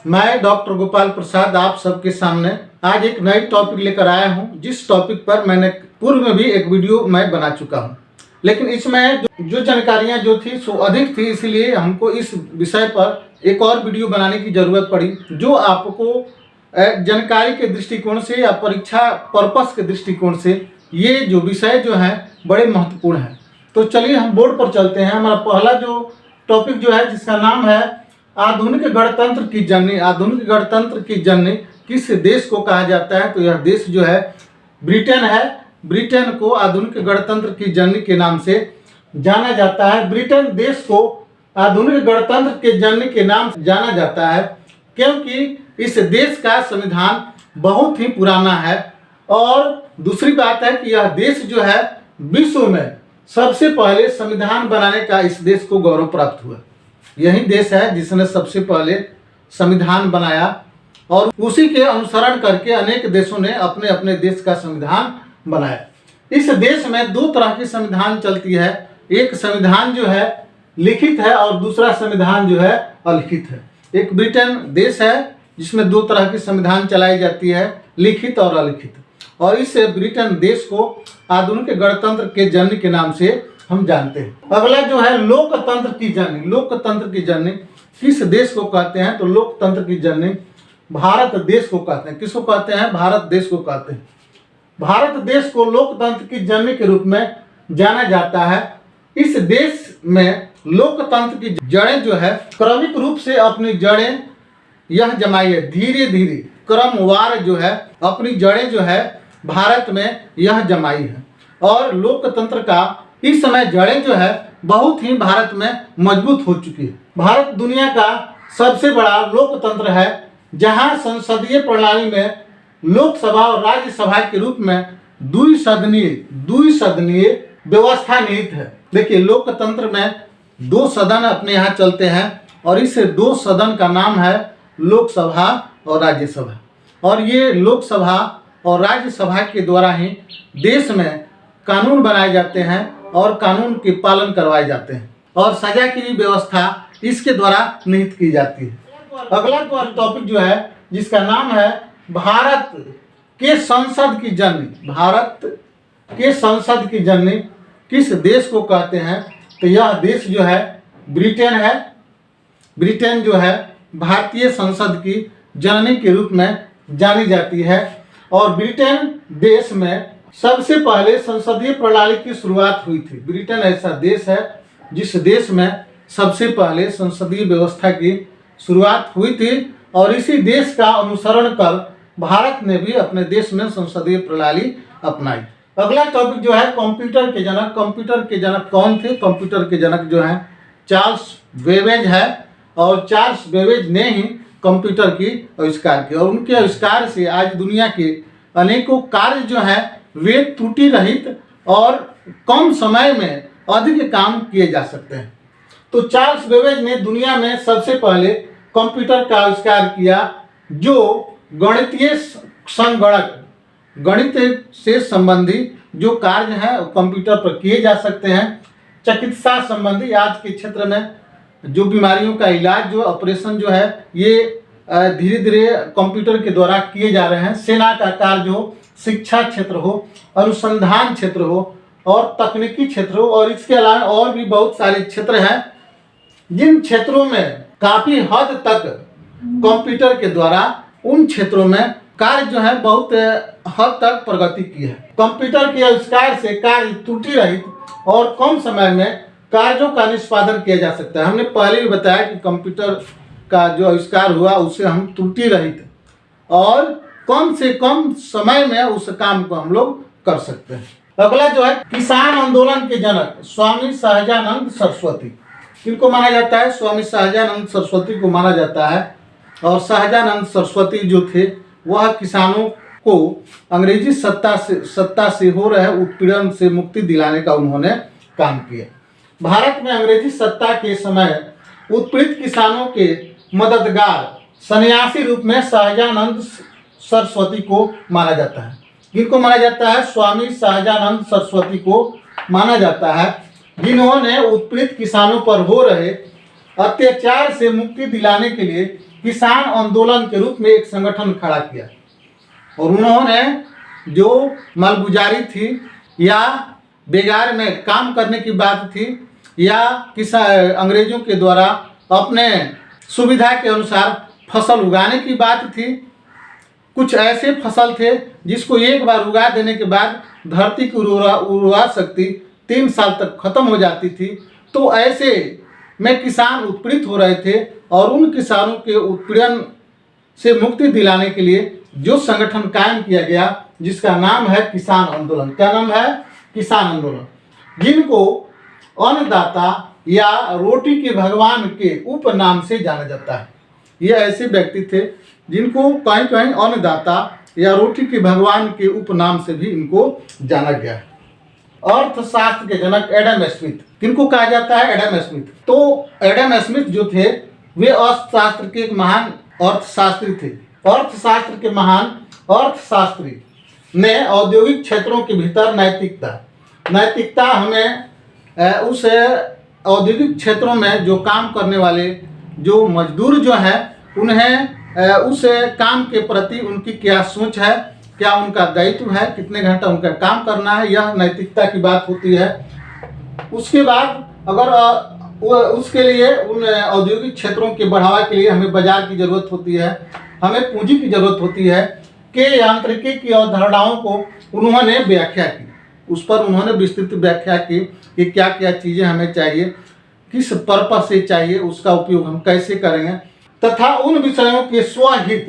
मैं डॉक्टर गोपाल प्रसाद आप सबके सामने आज एक नई टॉपिक लेकर आया हूं, जिस टॉपिक पर मैंने पूर्व में भी एक वीडियो मैं बना चुका हूं, लेकिन इसमें जो जानकारियां जो थी सो अधिक थी, इसलिए हमको इस विषय पर एक और वीडियो बनाने की ज़रूरत पड़ी जो आपको जानकारी के दृष्टिकोण से या परीक्षा पर्पस के दृष्टिकोण से ये जो विषय जो है बड़े महत्वपूर्ण है। तो चलिए हम बोर्ड पर चलते हैं। हमारा पहला जो टॉपिक जो है जिसका नाम है आधुनिक गणतंत्र की जननी। आधुनिक गणतंत्र की जननी किस देश को कहा जाता है? तो यह देश जो है ब्रिटेन है। ब्रिटेन को आधुनिक गणतंत्र की जननी के नाम से जाना जाता है। ब्रिटेन देश को आधुनिक गणतंत्र के जननी के नाम से जाना जाता है क्योंकि इस देश का संविधान बहुत ही पुराना है। और दूसरी बात है कि यह देश जो है विश्व में सबसे पहले संविधान बनाने का इस देश को गौरव प्राप्त हुआ। यही देश है जिसने सबसे पहले संविधान बनाया और उसी के अनुसरण करके अनेक देशों ने अपने अपने देश का संविधान बनाया। इस देश में दो तरह की संविधान चलती है। एक संविधान जो है लिखित है और दूसरा संविधान जो है अलिखित है। एक ब्रिटेन देश है जिसमें दो तरह की संविधान चलाई जाती है, लिखित और अलिखित। और इस ब्रिटेन देश को आधुनिक गणतंत्र के जननी के नाम से हम जानते हैं। अगला जो है लोकतंत्र की जननी। लोकतंत्र की जननी किस देश को कहते हैं? तो लोकतंत्र की जननी भारत देश को कहते हैं। किसको कहते हैं? भारत देश को कहते हैं। भारत देश को लोकतंत्र की जननी के रूप में जाना जाता है। इस देश में लोकतंत्र की जड़ें जो है क्रमिक रूप से अपनी जड़ें यह जमाई है। धीरे धीरे क्रमवार जो है अपनी जड़ें जो है भारत में यह जमाई है। और लोकतंत्र का इस समय जड़ें जो है बहुत ही भारत में मजबूत हो चुकी है। भारत दुनिया का सबसे बड़ा लोकतंत्र है जहां संसदीय प्रणाली में लोकसभा और राज्यसभा के रूप में द्विसदनीय व्यवस्था निहित है। देखिए, लोकतंत्र में दो सदन अपने यहाँ चलते हैं और इस दो सदन का नाम है लोकसभा और राज्यसभा। और ये लोकसभा और राज्यसभा के द्वारा ही देश में कानून बनाए जाते हैं और कानून के पालन करवाए जाते हैं और सजा की व्यवस्था इसके द्वारा निहित की जाती है। अगला टॉपिक जो है जिसका नाम है भारत के संसद की जननी। भारत के संसद की जननी किस देश को कहते हैं? तो यह देश जो है ब्रिटेन है। ब्रिटेन जो है भारतीय संसद की जननी के रूप में जानी जाती है। और ब्रिटेन देश में सबसे पहले संसदीय प्रणाली की शुरुआत हुई थी। ब्रिटेन ऐसा देश है जिस देश में सबसे पहले संसदीय व्यवस्था की शुरुआत हुई थी और इसी देश का अनुसरण कर भारत ने भी अपने देश में संसदीय प्रणाली अपनाई। अगला टॉपिक जो है कंप्यूटर के जनक। कंप्यूटर के जनक कौन थे? कंप्यूटर के जनक जो हैं चार्ल्स बेबेज है। और चार्ल्स बेबेज ने ही कंप्यूटर की आविष्कार किया और उनके आविष्कार से आज दुनिया के अनेकों कार्य जो हैं वे त्रुटि रहित और कम समय में अधिक काम किए जा सकते हैं। तो चार्ल्स बेबेज ने दुनिया में सबसे पहले कंप्यूटर का आविष्कार किया जो गणितीय संगणक, गणित से संबंधी जो कार्य हैं कंप्यूटर पर किए जा सकते हैं। चिकित्सा संबंधी आज के क्षेत्र में जो बीमारियों का इलाज जो ऑपरेशन जो है ये धीरे धीरे कंप्यूटर के द्वारा किए जा रहे हैं। सेना का कार्य हो, शिक्षा क्षेत्र हो, अनुसंधान क्षेत्र हो और तकनीकी क्षेत्र हो और इसके अलावा और भी बहुत सारे क्षेत्र हैं जिन क्षेत्रों में काफ़ी हद तक कंप्यूटर के द्वारा उन क्षेत्रों में कार्य जो है बहुत हद तक प्रगति की है। कंप्यूटर के आविष्कार से कार्य त्रुटि रहित और कम समय में कार्यों का निष्पादन किया जा सकता है। हमने पहले भी बताया कि कंप्यूटर का जो आविष्कार हुआ उससे हम त्रुटि रहित और कम से कम समय में उस काम को हम लोग कर सकते हैं। अगला जो है किसान आंदोलन के जनक स्वामी सहजानंद सरस्वती। किनको माना जाता है? स्वामी सहजानंद सरस्वती को माना जाता है। और सहजानंद सरस्वती जो थे वह किसानों को अंग्रेजी सत्ता से हो रहे उत्पीड़न से मुक्ति दिलाने का उन्होंने काम किया। भारत में अंग्रेजी सत्ता के समय उत्पीड़ित किसानों के मददगार सन्यासी रूप में सहजानंद सरस्वती को माना जाता है। किनको माना जाता है? स्वामी सहजानंद सरस्वती को माना जाता है जिन्होंने उत्पीड़ित किसानों पर हो रहे अत्याचार से मुक्ति दिलाने के लिए किसान आंदोलन के रूप में एक संगठन खड़ा किया और उन्होंने जो मालगुजारी थी या बेगार में काम करने की बात थी या अंग्रेजों के द्वारा अपने सुविधा के अनुसार फसल उगाने की बात थी। कुछ ऐसे फसल थे जिसको एक बार उगा देने के बाद धरती की उर्वरा शक्ति 3 साल तक खत्म हो जाती थी। तो ऐसे में किसान उत्पीड़ित हो रहे थे और उन किसानों के उत्पीड़न से मुक्ति दिलाने के लिए जो संगठन कायम किया गया जिसका नाम है किसान आंदोलन। क्या नाम है? किसान आंदोलन। जिनको अन्नदाता या रोटी के भगवान के उपनाम से जाना जाता है। ये ऐसे व्यक्ति थे जिनको कहीं कहीं अन्नदाता या रोटी के भगवान के उपनाम से भी इनको जाना गया है। अर्थशास्त्र के जनक एडम स्मिथ, किनको कहा जाता है? Adam Smith. तो एडम स्मिथ जो थे वे अर्थशास्त्र के एक महान अर्थशास्त्री थे। अर्थशास्त्र के महान अर्थशास्त्री ने औद्योगिक क्षेत्रों के भीतर नैतिकता हमें उस औद्योगिक क्षेत्रों में जो काम करने वाले जो मजदूर जो हैं उन्हें उस काम के प्रति उनकी क्या सोच है, क्या उनका दायित्व है, कितने घंटा उनका काम करना है, यह नैतिकता की बात होती है। उसके बाद अगर उसके लिए उन औद्योगिक क्षेत्रों के बढ़ावा के लिए हमें बाजार की ज़रूरत होती है, हमें पूंजी की ज़रूरत होती है कि यांत्रिकी की अवधारणाओं को उन्होंने व्याख्या की। उस पर उन्होंने विस्तृत व्याख्या की कि क्या क्या चीज़ें हमें चाहिए, किस पर्पस से चाहिए, उसका उपयोग हम कैसे करेंगे, तथा उन विषयों के स्वहित,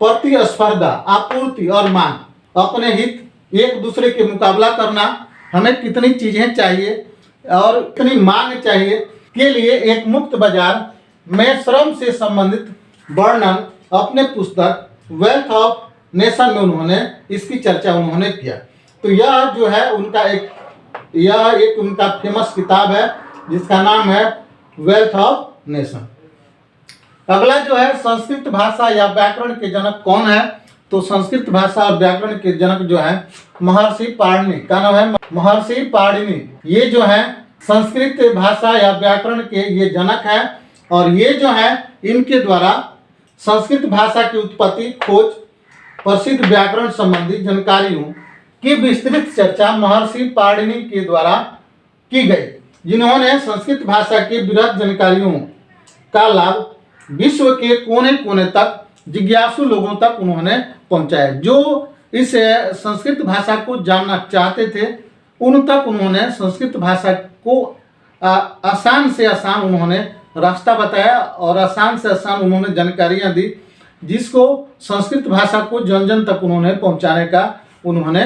प्रतिस्पर्धा, आपूर्ति और मांग, अपने हित एक दूसरे के मुकाबला करना, हमें कितनी चीज़ें चाहिए और कितनी मांग चाहिए के लिए एक मुक्त बाजार में श्रम से संबंधित वर्णन अपने पुस्तक वेल्थ ऑफ नेशन में उन्होंने इसकी चर्चा उन्होंने किया। तो यह जो है यह एक उनका फेमस किताब है जिसका नाम है वेल्थ ऑफ नेशन। अगला जो है संस्कृत भाषा या व्याकरण के जनक कौन है? तो संस्कृत भाषा और व्याकरण के जनक जो है महर्षि पाणिनि। का नाम है? महर्षि पाणिनि। ये जो है संस्कृत भाषा या व्याकरण के ये जनक है और ये जो है इनके द्वारा संस्कृत भाषा की उत्पत्ति, खोज, प्रसिद्ध व्याकरण संबंधी जानकारियों की विस्तृत चर्चा महर्षि पाणिनि के द्वारा की गई, जिन्होंने संस्कृत भाषा की वृहद जानकारियों का लाभ विश्व के कोने कोने तक जिज्ञासु लोगों तक उन्होंने पहुंचाया। जो इस संस्कृत भाषा को जानना चाहते थे उन तक उन्होंने संस्कृत भाषा को आसान से आसान उन्होंने रास्ता बताया और आसान से आसान उन्होंने जानकारियां दी, जिसको संस्कृत भाषा को जन जन तक उन्होंने पहुंचाने का उन्होंने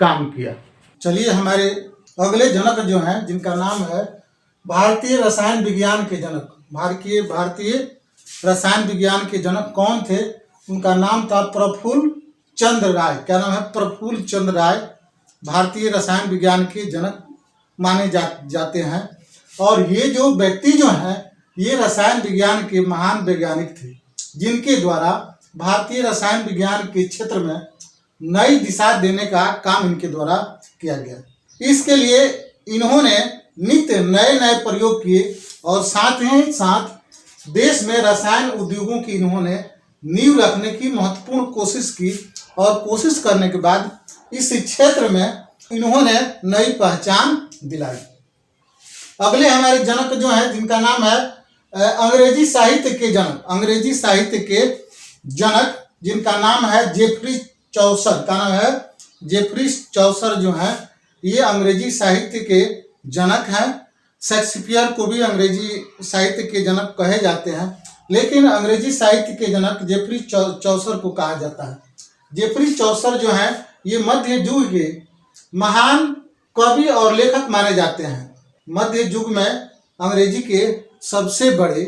काम किया। चलिए हमारे अगले जनक जो हैं जिनका नाम है भारतीय रसायन विज्ञान के जनक। भारतीय रसायन विज्ञान के जनक कौन थे? उनका नाम था प्रफुल्ल चंद्र राय। क्या नाम है? प्रफुल्ल चंद्र राय भारतीय रसायन विज्ञान के जनक माने जाते हैं। और ये जो व्यक्ति जो हैं ये रसायन विज्ञान के महान वैज्ञानिक थे, जिनके द्वारा भारतीय रसायन विज्ञान के क्षेत्र में नई दिशा देने का काम इनके द्वारा किया गया। इसके लिए इन्होंने नित्य नए नए प्रयोग किए और साथ ही साथ देश में रसायन उद्योगों की इन्होंने नींव रखने की महत्वपूर्ण कोशिश की और कोशिश करने के बाद इस क्षेत्र में इन्होंने नई पहचान दिलाई। अगले हमारे जनक जो हैं जिनका नाम है अंग्रेजी साहित्य के जनक जिनका नाम है जेफरी चौसर। का नाम है जेफरी चौसर जो है ये अंग्रेजी साहित्य के जनक हैं। शेक्सपियर को भी अंग्रेजी साहित्य के जनक कहे जाते हैं, लेकिन अंग्रेजी साहित्य के जनक जेफरी चौसर को कहा जाता है। जेफरी चौसर जो है ये मध्य युग के महान कवि और लेखक माने जाते हैं। मध्य युग में अंग्रेजी के सबसे बड़े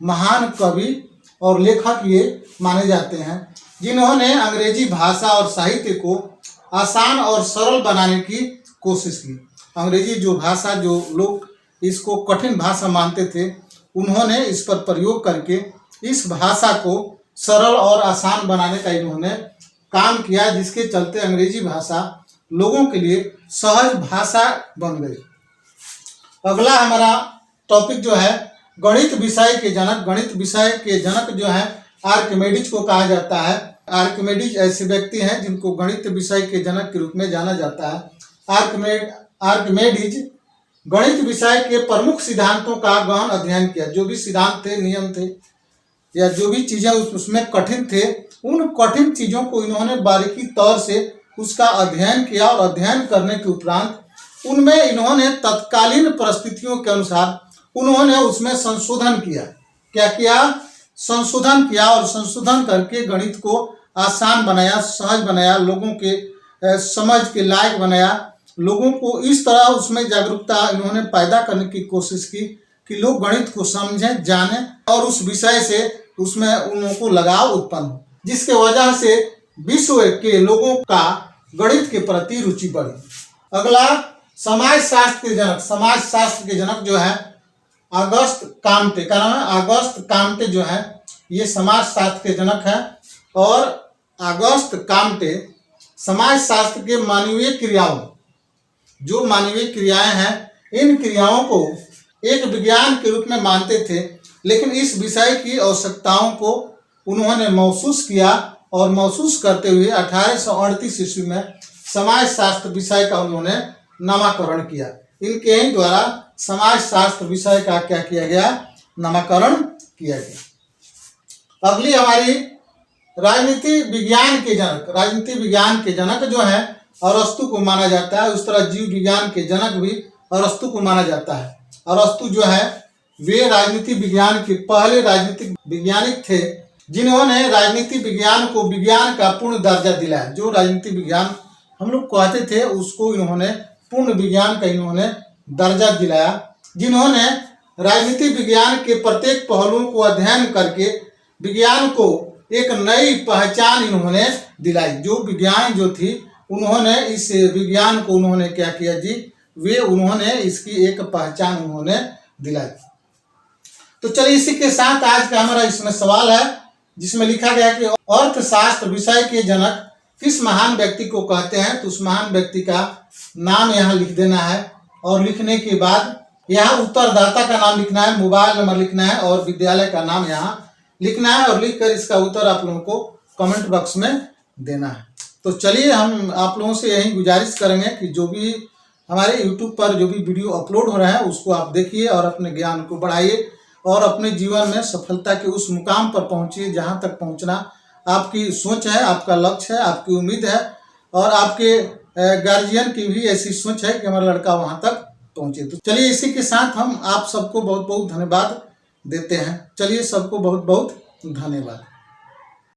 महान कवि और लेखक ये माने जाते हैं, जिन्होंने अंग्रेजी भाषा और साहित्य को आसान और सरल बनाने की कोशिश की। अंग्रेजी जो भाषा, जो लोग इसको कठिन भाषा मानते थे, उन्होंने इस पर प्रयोग करके इस भाषा को सरल और आसान बनाने का इन्होंने काम किया, जिसके चलते अंग्रेजी भाषा लोगों के लिए सहज भाषा बन गई। अगला हमारा टॉपिक जो है गणित विषय के जनक, गणित विषय के जनक जो है आर्किमेडीज को कहा जाता है। आर्किमेडीज ऐसे व्यक्ति हैं जिनको गणित विषय के जनक के रूप में जाना जाता है। आर्किमेडीज गणित विषय के प्रमुख सिद्धांतों का गहन अध्ययन किया। जो भी सिद्धांत थे, नियम थे, या जो भी चीजें उसमें कठिन थे, उन कठिन चीजों को इन्होंने बारीकी तौर से उसका अध्ययन किया और अध्ययन करने के उपरांत उनमें इन्होंने तत्कालीन परिस्थितियों के अनुसार उन्होंने उसमें संशोधन किया। क्या किया? संशोधन किया, और संशोधन करके गणित को आसान बनाया, सहज बनाया, लोगों के समझ के लायक बनाया। लोगों को इस तरह उसमें जागरूकता इन्होंने पैदा करने की कोशिश की कि लोग गणित को समझें, जानें और उस विषय से उसमें उन को लगाव उत्पन्न हो, जिसके वजह से विश्व के लोगों का गणित के प्रति रुचि बढ़ी। अगला समाजशास्त्र के जनक, समाजशास्त्र के जनक जो है अगस्त काम्टे का नाम है। अगस्त काम्टे जो है ये समाजशास्त्र के जनक है, और अगस्त काम्टे समाजशास्त्र के मानवीय क्रियाओं, जो मानवीय क्रियाएं हैं, इन क्रियाओं को एक विज्ञान के रूप में मानते थे, लेकिन इस विषय की आवश्यकताओं को उन्होंने महसूस किया, और महसूस करते हुए 1838 ईस्वी में समाजशास्त्र विषय का उन्होंने नामकरण किया। इनके ही द्वारा समाजशास्त्र विषय का क्या किया गया? नामकरण किया गया। अगली हमारी राजनीति विज्ञान के जनक, राजनीति विज्ञान के जनक जो है अरस्तु को माना जाता है। उस तरह जीव विज्ञान के जनक भी अरस्तु को माना जाता है। अरस्तु जो है वे राजनीति विज्ञान के पहले राजनीतिक वैज्ञानिक थे, जिन्होंने राजनीति विज्ञान को विज्ञान का पूर्ण दर्जा दिलाया। जो राजनीति विज्ञान हम लोग कहते थे, उसको इन्होंने पूर्ण विज्ञान का इन्होंने दर्जा दिलाया। जिन्होंने राजनीति विज्ञान के प्रत्येक पहलुओं को अध्ययन करके विज्ञान को एक नई पहचान इन्होंने दिलाई। जो विज्ञान जो थी, उन्होंने इस विज्ञान को उन्होंने क्या किया जी? वे उन्होंने इसकी एक पहचान उन्होंने दिलाई। तो चलिए, इसी के साथ आज का हमारा इसमें सवाल है, जिसमें लिखा गया कि अर्थशास्त्र विषय के जनक किस महान व्यक्ति को कहते हैं। तो उस महान व्यक्ति का नाम यहाँ लिख देना है, और लिखने के बाद यहाँ उत्तरदाता का नाम लिखना है, मोबाइल नंबर लिखना है, और विद्यालय का नाम यहाँ लिखना है, और लिखकर इसका उत्तर आप लोगों को कमेंट बॉक्स में देना है। तो चलिए, हम आप लोगों से यही गुजारिश करेंगे कि जो भी हमारे YouTube पर जो भी वीडियो अपलोड हो रहा है, उसको आप देखिए और अपने ज्ञान को बढ़ाइए, और अपने जीवन में सफलता के उस मुकाम पर पहुंचिए जहां तक पहुंचना आपकी सोच है, आपका लक्ष्य है, आपकी उम्मीद है, और आपके गार्जियन की भी ऐसी सोच है कि हमारा लड़का वहां तक पहुंचे। तो चलिए, इसी के साथ हम आप सबको बहुत बहुत धन्यवाद देते हैं। चलिए, सबको बहुत बहुत धन्यवाद।